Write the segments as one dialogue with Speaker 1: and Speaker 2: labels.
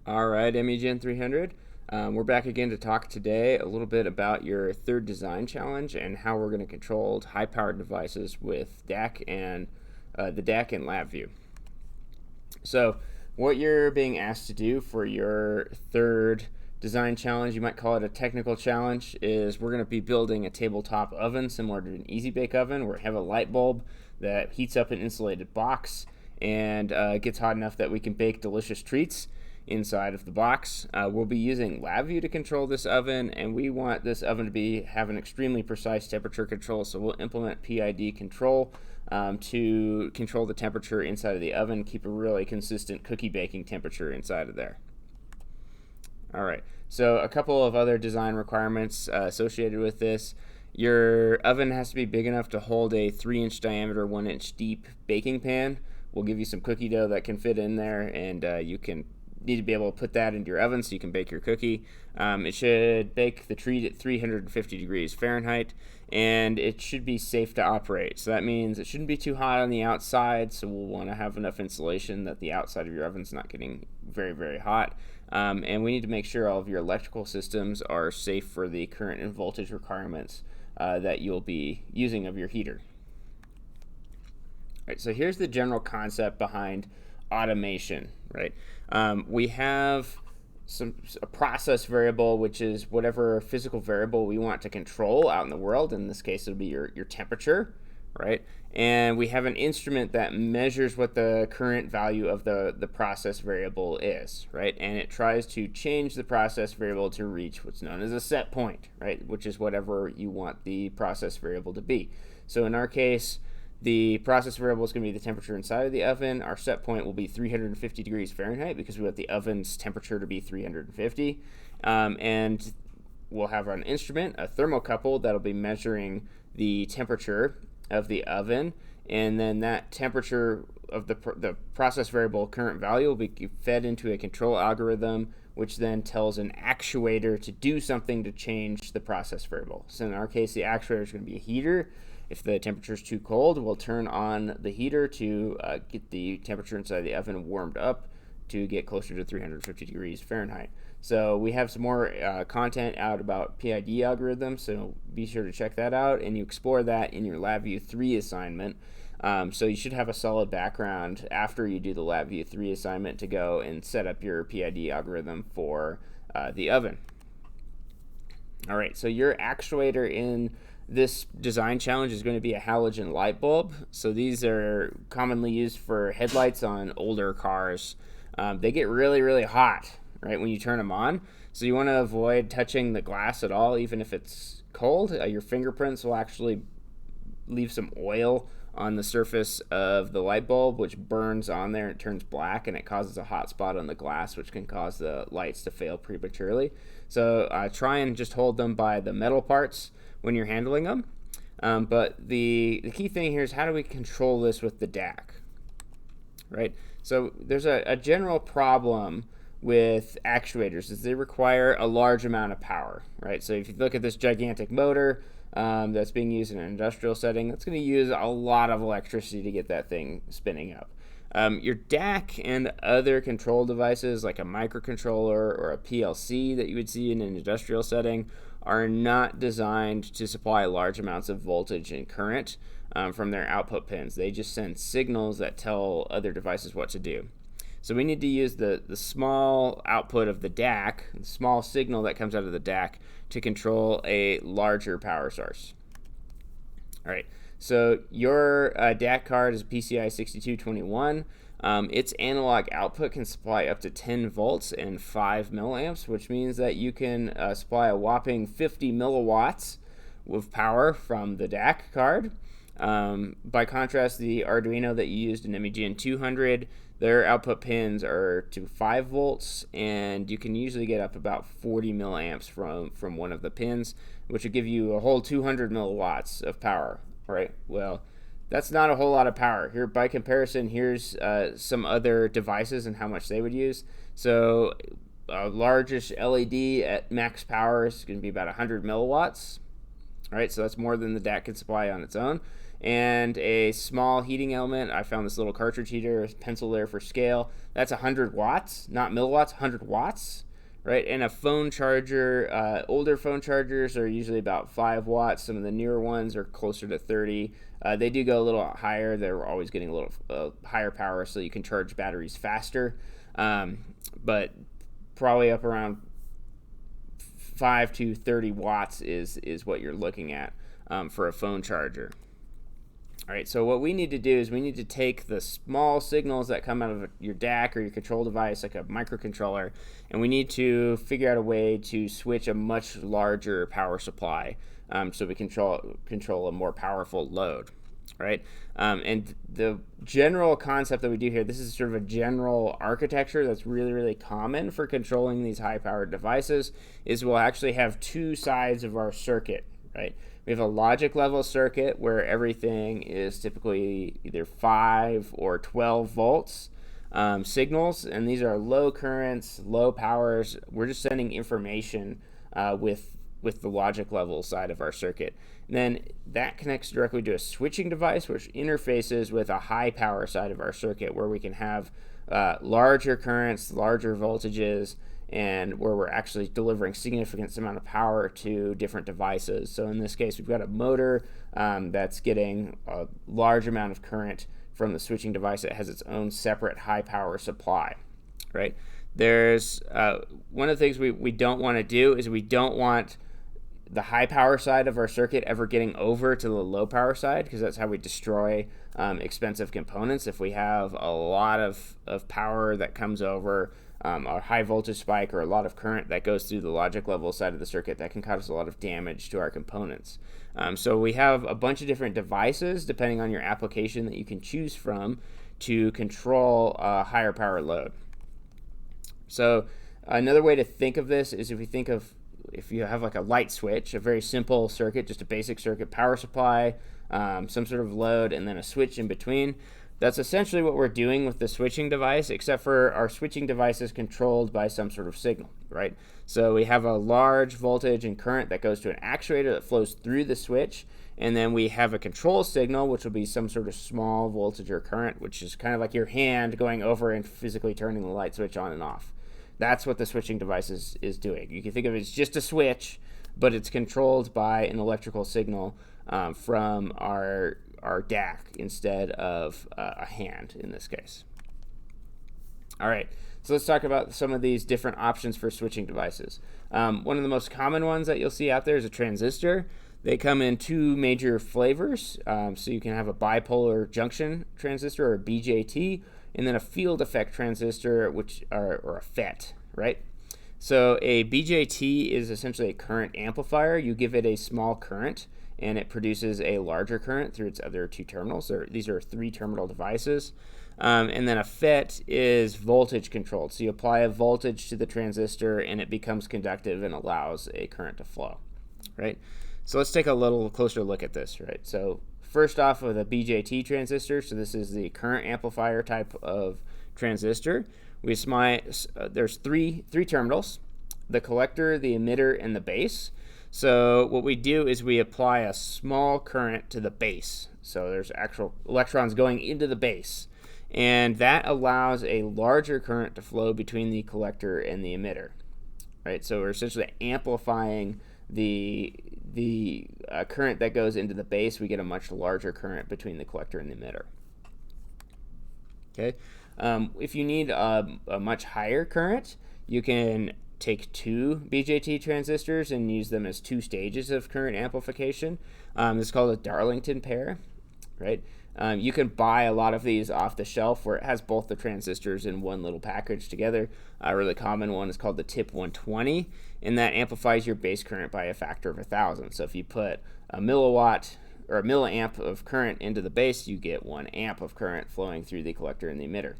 Speaker 1: All right, MEGN 300. We're back again to talk today a little bit about your third design challenge and how we're going to control high-powered devices with DAC and the DAC and LabVIEW. So, what you're being asked to do for your third design challenge, you might call it a technical challenge, is we're going to be building a tabletop oven similar to an easy bake oven where we have a light bulb that heats up an insulated box and gets hot enough that we can bake delicious treats inside of the box. We'll be using LabVIEW to control this oven, and we want this oven to have an extremely precise temperature control, so we'll implement PID control to control the temperature inside of the oven, keep a really consistent cookie baking temperature inside of there. All right, so a couple of other design requirements associated with this. Your oven has to be big enough to hold a 3-inch diameter, 1-inch deep baking pan. We'll give you some cookie dough that can fit in there, and you need to be able to put that into your oven so you can bake your cookie. It should bake the treat at 350 degrees Fahrenheit, and it should be safe to operate. So that means it shouldn't be too hot on the outside, so we'll want to have enough insulation that the outside of your oven's not getting very, very hot. And we need to make sure all of your electrical systems are safe for the current and voltage requirements that you'll be using of your heater. All right, so here's the general concept behind automation, right? We have a process variable, which is whatever physical variable we want to control out in the world. In this case, it'll be your temperature, right? And we have an instrument that measures what the current value of the process variable is, right? And it tries to change the process variable to reach what's known as a set point, right? Which is whatever you want the process variable to be. So in our case, the process variable is going to be the temperature inside of the oven. Our set point will be 350 degrees Fahrenheit because we want the oven's temperature to be 350. And we'll have an instrument, a thermocouple, that'll be measuring the temperature of the oven. And then that temperature of the process variable current value will be fed into a control algorithm, which then tells an actuator to do something to change the process variable. So in our case, the actuator is going to be a heater. If the temperature is too cold, we'll turn on the heater to get the temperature inside the oven warmed up to get closer to 350 degrees Fahrenheit. So we have some more content out about PID algorithms, so be sure to check that out, and you explore that in your LabVIEW 3 assignment. So you should have a solid background after you do the LabVIEW 3 assignment to go and set up your PID algorithm for the oven. All right, so your actuator in this design challenge is going to be a halogen light bulb. So these are commonly used for headlights on older cars. They get really, really hot, right, when you turn them on. So you want to avoid touching the glass at all, even if it's cold. Your fingerprints will actually leave some oil on the surface of the light bulb, which burns on there and it turns black, and it causes a hot spot on the glass, which can cause the lights to fail prematurely. So try and just hold them by the metal parts when you're handling them. But the key thing here is how do we control this with the DAC, right? So there's a general problem with actuators is they require a large amount of power, right? So if you look at this gigantic motor that's being used in an industrial setting, that's going to use a lot of electricity to get that thing spinning up. Your DAC and other control devices like a microcontroller or a PLC that you would see in an industrial setting are not designed to supply large amounts of voltage and current from their output pins. They just send signals that tell other devices what to do. So we need to use the small output of the DAC, the small signal that comes out of the DAC, to control a larger power source. All right, so your DAC card is PCI 6221. Its analog output can supply up to 10 volts and 5 milliamps, which means that you can supply a whopping 50 milliwatts of power from the DAC card. By contrast, the Arduino that you used in MEGN 200, their output pins are to 5 volts, and you can usually get up about 40 milliamps from one of the pins, which would give you a whole 200 milliwatts of power, right? Well, that's not a whole lot of power. Here, by comparison, here's some other devices and how much they would use. So a largest LED at max power is going to be about 100 milliwatts. All right, so that's more than the DAC can supply on its own. and a small heating element. I found this little cartridge heater, pencil there for scale. That's 100 watts, not milliwatts, 100 watts. Right, and a phone charger, older phone chargers are usually about 5 watts. Some of the newer ones are closer to 30. They do go a little higher. They're always getting a little higher power, so you can charge batteries faster. But probably up around 5 to 30 watts is what you're looking at for a phone charger. All right, so what we need to do is we need to take the small signals that come out of your DAC or your control device, like a microcontroller, and we need to figure out a way to switch a much larger power supply so we control a more powerful load. Right? And the general concept that we do here, this is sort of a general architecture that's really, really common for controlling these high-powered devices, is we'll actually have two sides of our circuit, right? We have a logic level circuit where everything is typically either 5 or 12 volts signals, and these are low currents, low powers. We're just sending information with the logic level side of our circuit. And then that connects directly to a switching device, which interfaces with a high power side of our circuit, where we can have larger currents, larger voltages, and where we're actually delivering significant amount of power to different devices. So in this case, we've got a motor that's getting a large amount of current from the switching device that has its own separate high power supply, right? There's one of the things we don't want to do is we don't want the high power side of our circuit ever getting over to the low power side, because that's how we destroy expensive components. If we have a lot of power that comes over a high voltage spike or a lot of current that goes through the logic level side of the circuit, that can cause a lot of damage to our components. So we have a bunch of different devices, depending on your application, that you can choose from to control a higher power load. So another way to think of this is if you have like a light switch, a very simple circuit, just a basic circuit, power supply, some sort of load, and then a switch in between. That's essentially what we're doing with the switching device, except for our switching device is controlled by some sort of signal, right? So we have a large voltage and current that goes to an actuator that flows through the switch, and then we have a control signal, which will be some sort of small voltage or current, which is kind of like your hand going over and physically turning the light switch on and off. That's what the switching device is doing. You can think of it as just a switch, but it's controlled by an electrical signal from our DAC instead of a hand in this case. All right, so let's talk about some of these different options for switching devices. One of the most common ones that you'll see out there is a transistor. They come in two major flavors. So you can have a bipolar junction transistor, or a BJT, and then a field effect transistor, or a FET, right? So a BJT is essentially a current amplifier. You give it a small current, and it produces a larger current through its other two terminals. These are 3-terminal devices. And then a FET is voltage controlled. So you apply a voltage to the transistor, and it becomes conductive and allows a current to flow, right? So let's take a little closer look at this, right? So first off, with a BJT transistor, so this is the current amplifier type of transistor. There's three terminals: the collector, the emitter, and the base. So what we do is we apply a small current to the base. So there's actual electrons going into the base, and that allows a larger current to flow between the collector and the emitter, right? So we're essentially amplifying the current that goes into the base. We get a much larger current between the collector and the emitter. Okay. If you need a much higher current, you can take 2 BJT transistors and use them as 2 stages of current amplification. This is called a Darlington pair, right? You can buy a lot of these off the shelf where it has both the transistors in one little package together. A really common one is called the TIP 120, and that amplifies your base current by a factor of 1,000. So if you put a milliwatt or a milliamp of current into the base, you get 1 amp of current flowing through the collector and the emitter,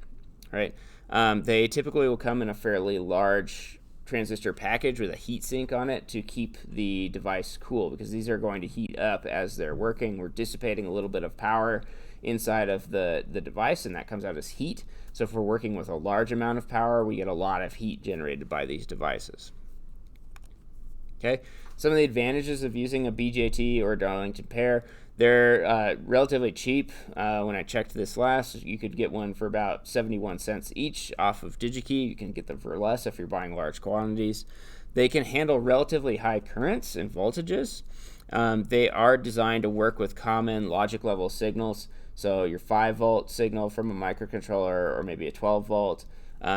Speaker 1: right? They typically will come in a fairly large transistor package with a heat sink on it to keep the device cool, because these are going to heat up as they're working. We're dissipating a little bit of power inside of the device, and that comes out as heat. So if we're working with a large amount of power, we get a lot of heat generated by these devices. Okay, some of the advantages of using a BJT or a Darlington pair: They're relatively cheap. When I checked this last, you could get one for about 71 cents each off of DigiKey. You can get them for less if you're buying large quantities. They can handle relatively high currents and voltages. They are designed to work with common logic level signals. So your 5-volt signal from a microcontroller, or maybe a 12-volt.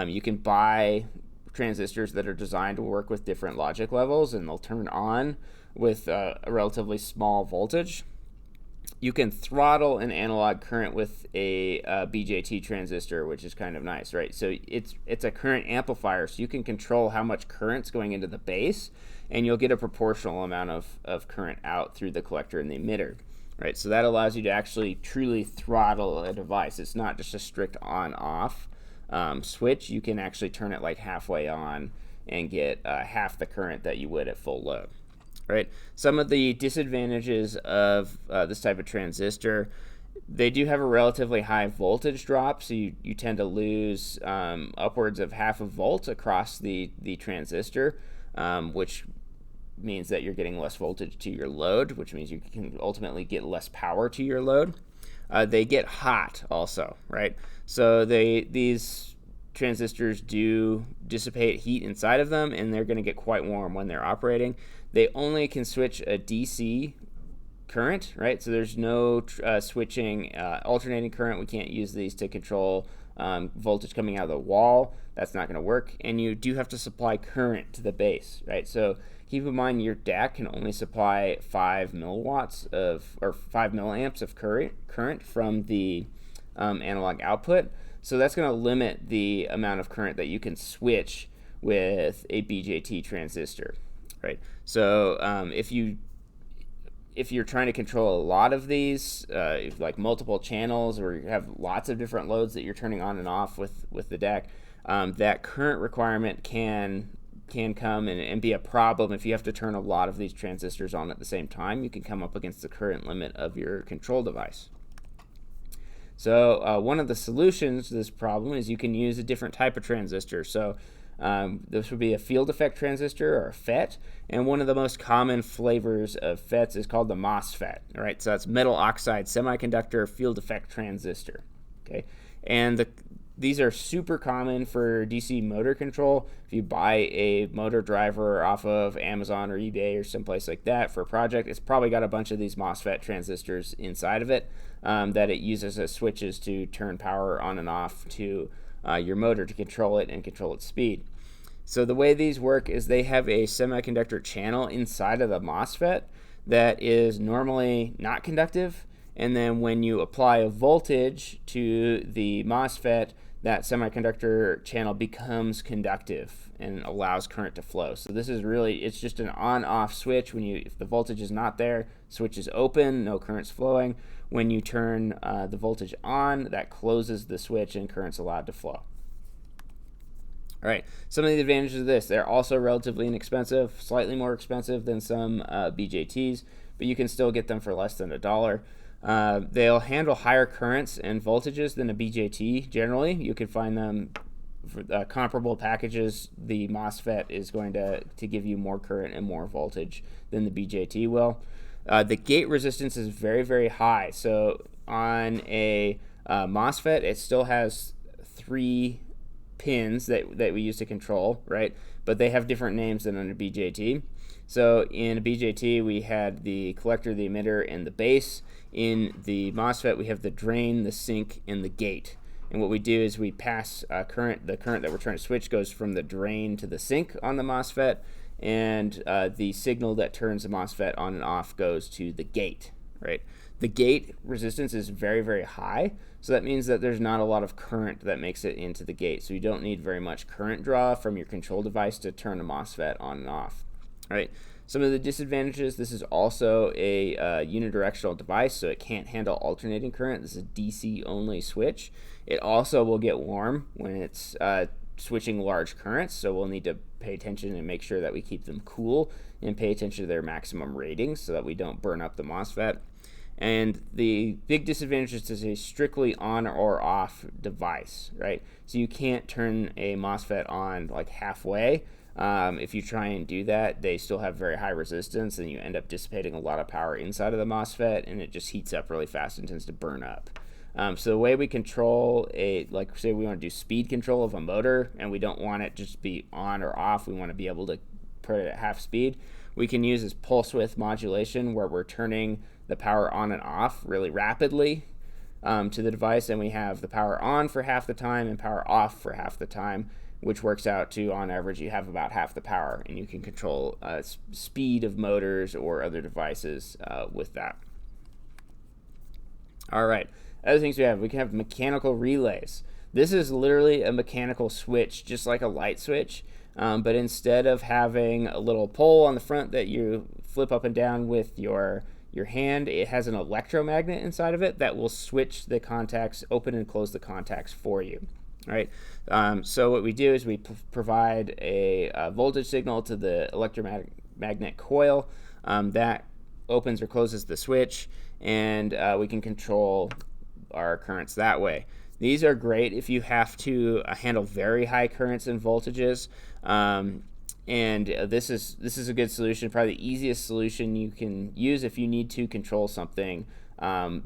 Speaker 1: You can buy transistors that are designed to work with different logic levels, and they'll turn on with a relatively small voltage. You can throttle an analog current with a BJT transistor, which is kind of nice, right? So it's a current amplifier, so you can control how much current's going into the base, and you'll get a proportional amount of current out through the collector and the emitter, right? So that allows you to actually truly throttle a device. It's not just a strict on-off switch. You can actually turn it like halfway on and get half the current that you would at full load. Right. Some of the disadvantages of this type of transistor, they do have a relatively high voltage drop, so you tend to lose upwards of half a volt across the transistor, which means that you're getting less voltage to your load, which means you can ultimately get less power to your load. They get hot also, right? So these transistors do dissipate heat inside of them, and they're going to get quite warm when they're operating. They only can switch a DC current, right? So there's no switching alternating current. We can't use these to control voltage coming out of the wall. That's not going to work. And you do have to supply current to the base, right? So keep in mind your DAC can only supply 5 milliamps of current from the analog output. So that's going to limit the amount of current that you can switch with a BJT transistor, right? So if you're trying to control a lot of these, like multiple channels, or you have lots of different loads that you're turning on and off with the DAC, that current requirement can come and be a problem if you have to turn a lot of these transistors on at the same time. You can come up against the current limit of your control device. So one of the solutions to this problem is you can use a different type of transistor. So this would be a field effect transistor, or a FET, and one of the most common flavors of FETs is called the MOSFET. Right, so that's metal oxide semiconductor field effect transistor. Okay, and these are super common for DC motor control. If you buy a motor driver off of Amazon or eBay or someplace like that for a project, it's probably got a bunch of these MOSFET transistors inside of it that it uses as switches to turn power on and off to your motor to control it and control its speed. So the way these work is they have a semiconductor channel inside of the MOSFET that is normally not conductive, and then when you apply a voltage to the MOSFET, that semiconductor channel becomes conductive and allows current to flow. So this is really, it's just an on-off switch. If the voltage is not there, switch is open, no current's flowing. When you turn the voltage on, that closes the switch and current's allowed to flow. All right, some of the advantages of this: they're also relatively inexpensive, slightly more expensive than some BJTs, but you can still get them for less than $1. They'll handle higher currents and voltages than a BJT generally. You can find them for comparable packages. The MOSFET is going to give you more current and more voltage than the BJT will. The gate resistance is very, very high. So on a MOSFET, it still has 3 pins that we use to control, right? But they have different names than on a BJT. So in a BJT, we had the collector, the emitter, and the base. In the MOSFET, we have the drain, the sink, and the gate. And what we do is we pass current. The current that we're trying to switch goes from the drain to the sink on the MOSFET, and the signal that turns the MOSFET on and off goes to the gate, right? The gate resistance is very, very high, so that means that there's not a lot of current that makes it into the gate. So you don't need very much current draw from your control device to turn a MOSFET on and off. All right. Some of the disadvantages: this is also a unidirectional device, so it can't handle alternating current. This is a DC only switch. It also will get warm when it's switching large currents, so we'll need to pay attention and make sure that we keep them cool and pay attention to their maximum ratings so that we don't burn up the MOSFET. And the big disadvantage is to say strictly on or off device, right? So you can't turn a MOSFET on like halfway. If you try and do that, they still have very high resistance, and you end up dissipating a lot of power inside of the MOSFET, and it just heats up really fast and tends to burn up. So the way we control like say we want to do speed control of a motor, and we don't want it just to be on or off, we want to be able to put it at half speed, we can use this pulse width modulation where we're turning the power on and off really rapidly to the device, and we have the power on for half the time and power off for half the time, which works out to, on average, you have about half the power, and you can control speed of motors or other devices with that. All right, other things we can have mechanical relays. This is literally a mechanical switch, just like a light switch, but instead of having a little pole on the front that you flip up and down with your hand, it has an electromagnet inside of it that will switch the contacts, open and close the contacts for you. Right. So what we do is we provide a voltage signal to the electromagnet coil that opens or closes the switch, and we can control our currents that way. These are great if you have to handle very high currents and voltages, and this is a good solution, probably the easiest solution you can use if you need to control something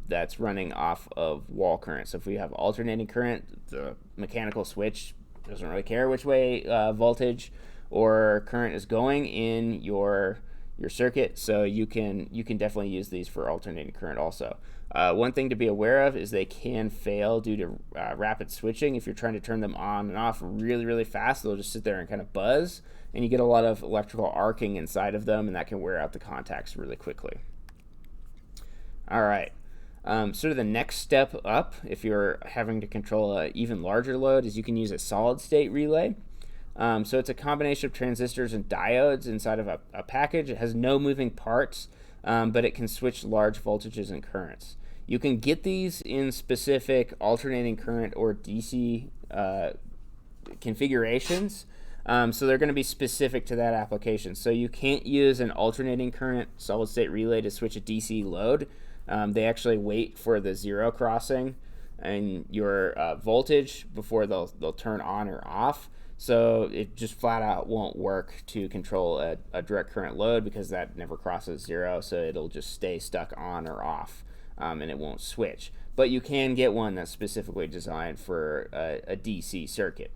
Speaker 1: that's running off of wall current. So if we have alternating current, the mechanical switch doesn't really care which way voltage or current is going in your circuit, so you can definitely use these for alternating current also. One thing to be aware of is they can fail due to rapid switching. If you're trying to turn them on and off really, really fast, they'll just sit there and kind of buzz, and you get a lot of electrical arcing inside of them, and that can wear out the contacts really quickly. All right, sort of the next step up, if you're having to control an even larger load, is you can use a solid-state relay. So it's a combination of transistors and diodes inside of a package. It has no moving parts, but it can switch large voltages and currents. You can get these in specific alternating current or DC configurations, so they're going to be specific to that application. So you can't use an alternating current solid-state relay to switch a DC load. They actually wait for the zero crossing and your voltage before they'll turn on or off. So it just flat out won't work to control a direct current load because that never crosses zero, so it'll just stay stuck on or off, and it won't switch. But you can get one that's specifically designed for a DC circuit.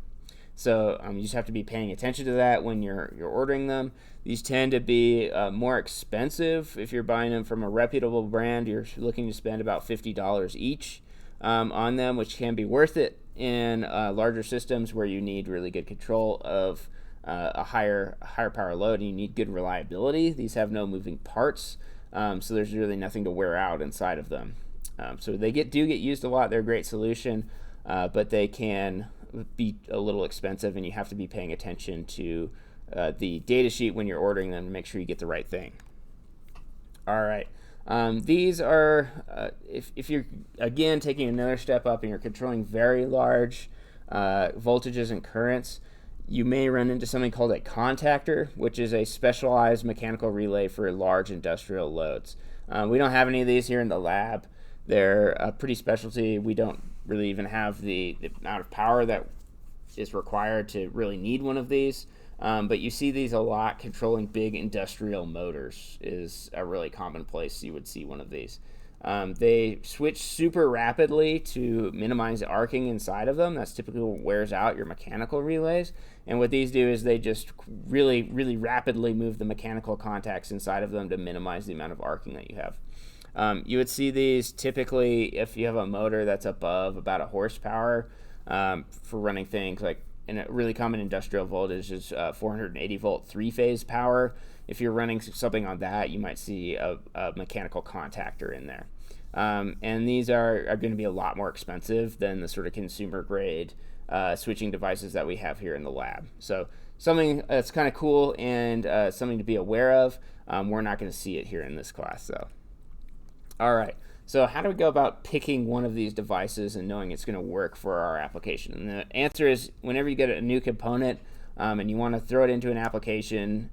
Speaker 1: So you just have to be paying attention to that when you're ordering them. These tend to be more expensive. If you're buying them from a reputable brand, you're looking to spend about $50 each on them, which can be worth it in larger systems where you need really good control of a higher power load and you need good reliability. These have no moving parts, so there's really nothing to wear out inside of them. So they do get used a lot. They're a great solution, but they can be a little expensive, and you have to be paying attention to the data sheet when you're ordering them to make sure you get the right thing. All right. These are, if you're, again, taking another step up and you're controlling very large voltages and currents, you may run into something called a contactor, which is a specialized mechanical relay for large industrial loads. We don't have any of these here in the lab. They're pretty specialty. We don't really even have the amount of power that is required to really need one of these. But you see these a lot. Controlling big industrial motors is a really common place you would see one of these. They switch super rapidly to minimize the arcing inside of them. That's typically what wears out your mechanical relays. And what these do is they just really, really rapidly move the mechanical contacts inside of them to minimize the amount of arcing that you have. You would see these typically if you have a motor that's above about a horsepower for running things like, and a really common industrial voltage is 480 volt three-phase power. If you're running something on that, you might see a mechanical contactor in there. And these are going to be a lot more expensive than the sort of consumer grade switching devices that we have here in the lab. So something that's kind of cool and something to be aware of. We're not going to see it here in this class, though. All right. So how do we go about picking one of these devices and knowing it's going to work for our application? And the answer is whenever you get a new component and you want to throw it into an application,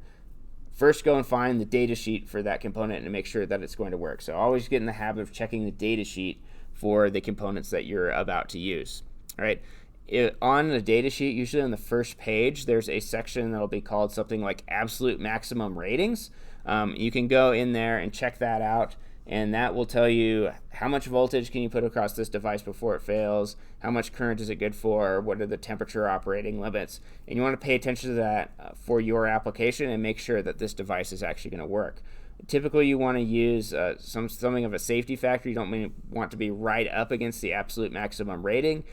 Speaker 1: first go and find the data sheet for that component and make sure that it's going to work. So always get in the habit of checking the data sheet for the components that you're about to use. All right. on the data sheet, usually on the first page, there's a section that'll be called something like absolute maximum ratings. You can go in there and check that out, and that will tell you how much voltage can you put across this device before it fails, how much current is it good for, what are the temperature operating limits, and you want to pay attention to that for your application and make sure that this device is actually going to work. Typically, you want to use something of a safety factor. You don't want to be right up against the absolute maximum rating,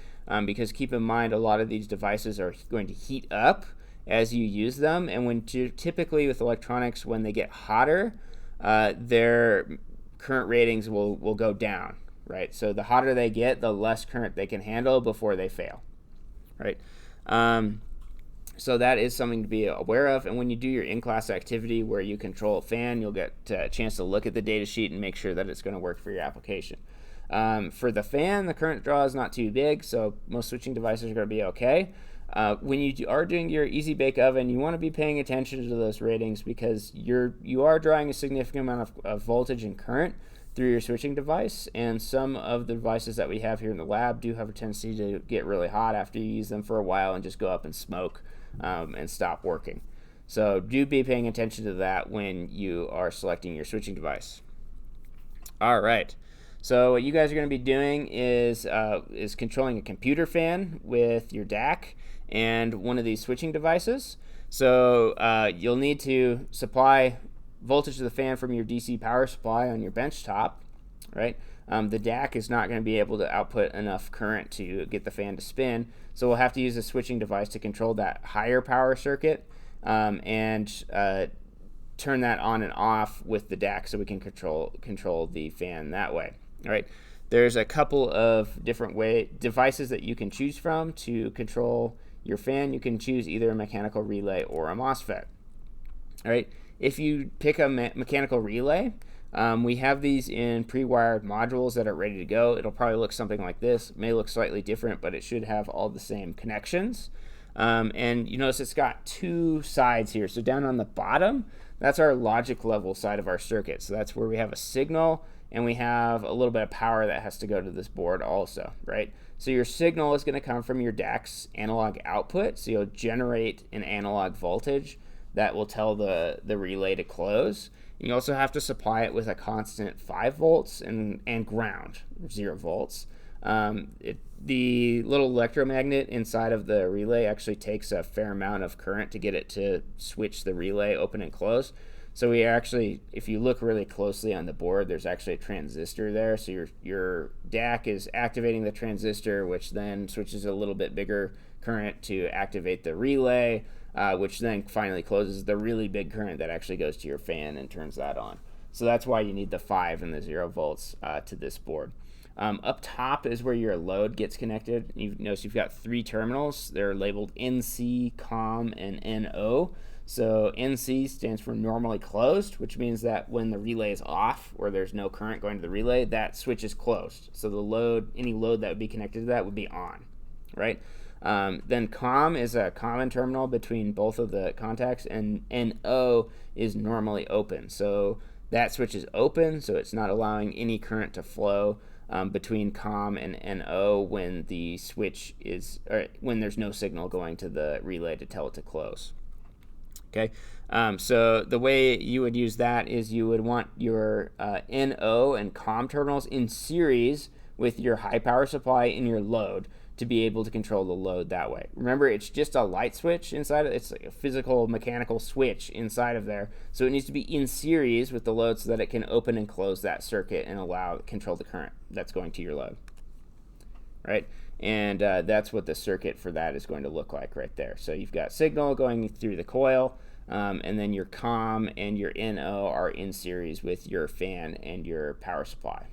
Speaker 1: because keep in mind, a lot of these devices are going to heat up as you use them, and typically with electronics, when they get hotter, their current ratings will go down, right? So the hotter they get, the less current they can handle before they fail, right? So that is something to be aware of. And when you do your in-class activity where you control a fan, you'll get a chance to look at the data sheet and make sure that it's going to work for your application. For the fan, the current draw is not too big, so most switching devices are going to be okay. When you are doing your easy bake oven, you want to be paying attention to those ratings, because you are drawing a significant amount of voltage and current through your switching device, and some of the devices that we have here in the lab do have a tendency to get really hot after you use them for a while and just go up and smoke and stop working. So do be paying attention to that when you are selecting your switching device. All right. So what you guys are going to be doing is controlling a computer fan with your DAC and one of these switching devices. So you'll need to supply voltage to the fan from your DC power supply on your bench top, right? The DAC is not going to be able to output enough current to get the fan to spin, so we'll have to use a switching device to control that higher power circuit and turn that on and off with the DAC, so we can control the fan that way. All right. There's a couple of different devices that you can choose from to control your fan. You can choose either a mechanical relay or a MOSFET. All right. If you pick a mechanical relay, we have these in pre-wired modules that are ready to go. It'll probably look something like this. It may look slightly different, but it should have all the same connections. And you notice it's got two sides here. So down on the bottom, that's our logic level side of our circuit. So that's where we have a signal, and we have a little bit of power that has to go to this board also, right? So your signal is going to come from your DAC's analog output. So you'll generate an analog voltage that will tell the relay to close. You also have to supply it with a constant 5 volts and ground, 0 volts. The little electromagnet inside of the relay actually takes a fair amount of current to get it to switch the relay open and close. So we actually, if you look really closely on the board, there's actually a transistor there. So your DAC is activating the transistor, which then switches a little bit bigger current to activate the relay, which then finally closes the really big current that actually goes to your fan and turns that on. So that's why you need the 5 and the 0 volts to this board. Up top is where your load gets connected. You notice you've got 3 terminals. They're labeled NC, COM, and NO. So NC stands for normally closed, which means that when the relay is off or there's no current going to the relay, that switch is closed. So the load, any load that would be connected to that would be on, right? Then COM is a common terminal between both of the contacts, and NO is normally open. So that switch is open, so it's not allowing any current to flow between COM and NO when the switch is, or when there's no signal going to the relay to tell it to close. Okay, so the way you would use that is you would want your NO and COM terminals in series with your high power supply and your load to be able to control the load that way. Remember, it's just a light switch inside of it. It's like a physical mechanical switch inside of there. So it needs to be in series with the load so that it can open and close that circuit and control the current that's going to your load. Right? And that's what the circuit for that is going to look like right there. So you've got signal going through the coil, and then your COM and your NO are in series with your fan and your power supply.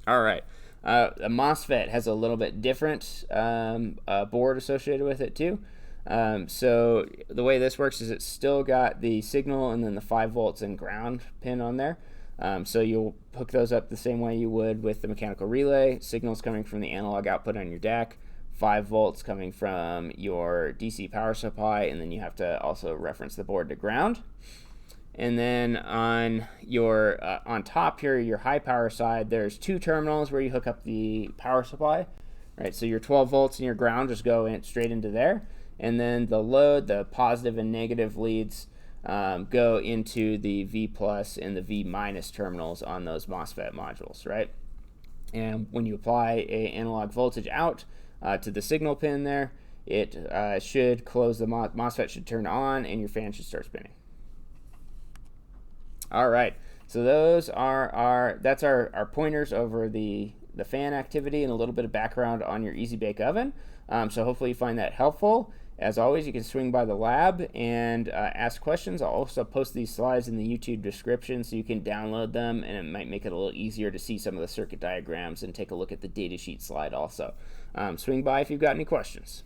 Speaker 1: All right. A MOSFET has a little bit different board associated with it too. So the way this works is it's still got the signal and then the 5 volts and ground pin on there. So you'll hook those up the same way you would with the mechanical relay. Signals coming from the analog output on your DAC, 5 volts coming from your DC power supply, and then you have to also reference the board to ground. And then on your on top here, your high power side, there's 2 terminals where you hook up the power supply. right? So your 12 volts and your ground just go straight into there, and then the load, the positive and negative leads, go into the V plus and the V minus terminals on those MOSFET modules, right? And when you apply a analog voltage out to the signal pin there, it should close, the MOSFET should turn on, and your fan should start spinning. All right, so those are that's our pointers over the fan activity and a little bit of background on your Easy Bake Oven. So hopefully you find that helpful. As always, you can swing by the lab and ask questions. I'll also post these slides in the YouTube description so you can download them, and it might make it a little easier to see some of the circuit diagrams and take a look at the datasheet slide also. Swing by if you've got any questions.